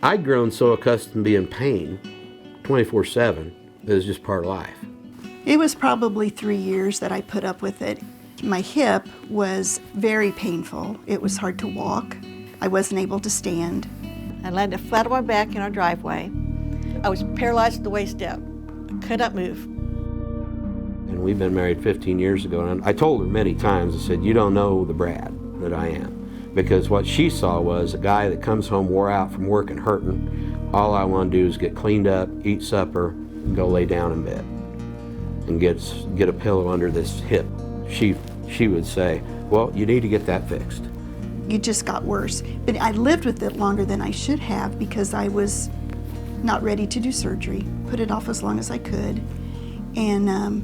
I'd grown so accustomed to being in pain 24/7 that it was just part of life. It was probably 3 years that I put up with it. My hip was very painful. It was hard to walk. I wasn't able to stand. I landed flat on my back in our driveway. I was paralyzed at the waist up. I could not move. And we've been married 15 years ago, and I told her many times, I said, you don't know the Brad that I am. Because what she saw was a guy that comes home wore out from work and hurting. All I want to do is get cleaned up, eat supper, and go lay down in bed. And get a pillow under this hip. She would say, well, you need to get that fixed. It just got worse. But I lived with it longer than I should have because I was not ready to do surgery. Put it off as long as I could. And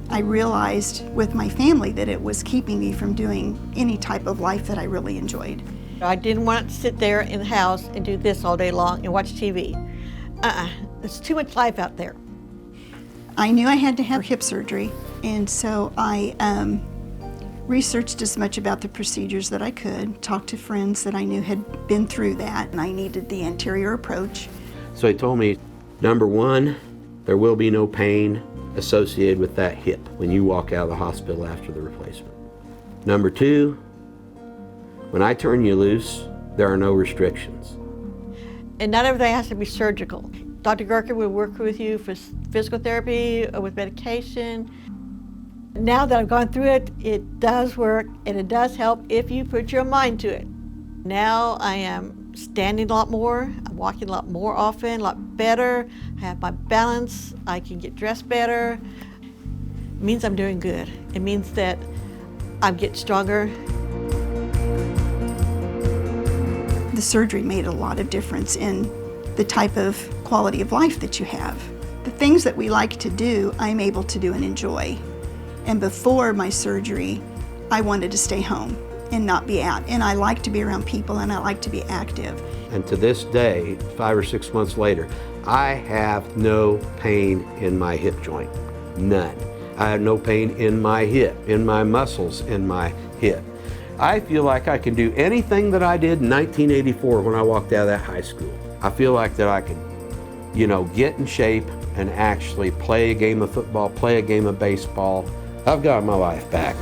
I realized with my family that it was keeping me from doing any type of life that I really enjoyed. I didn't want to sit there in the house and do this all day long and watch TV. There's too much life out there. I knew I had to have hip surgery, and so I researched as much about the procedures that I could, talked to friends that I knew had been through that, and I needed the anterior approach. So he told me, number one, there will be no pain associated with that hip when you walk out of the hospital after the replacement. Number two, when I turn you loose, there are no restrictions. And not everything has to be surgical. Dr. Garker will work with you for physical therapy or with medication. Now that I've gone through it, it does work and it does help if you put your mind to it. Now I am standing a lot more, I'm walking a lot more often, a lot better. I have my balance, I can get dressed better. It means I'm doing good. It means that I'm getting stronger. The surgery made a lot of difference in the type of quality of life that you have. The things that we like to do, I'm able to do and enjoy. And before my surgery, I wanted to stay home and not be out. And I like to be around people and I like to be active. And to this day, 5 or 6 months later, I have no pain in my hip joint, none. I have no pain in my hip, in my muscles in my hip. I feel like I can do anything that I did in 1984 when I walked out of that high school. I feel like that I can, get in shape and actually play a game of football, play a game of baseball. I've got my life back.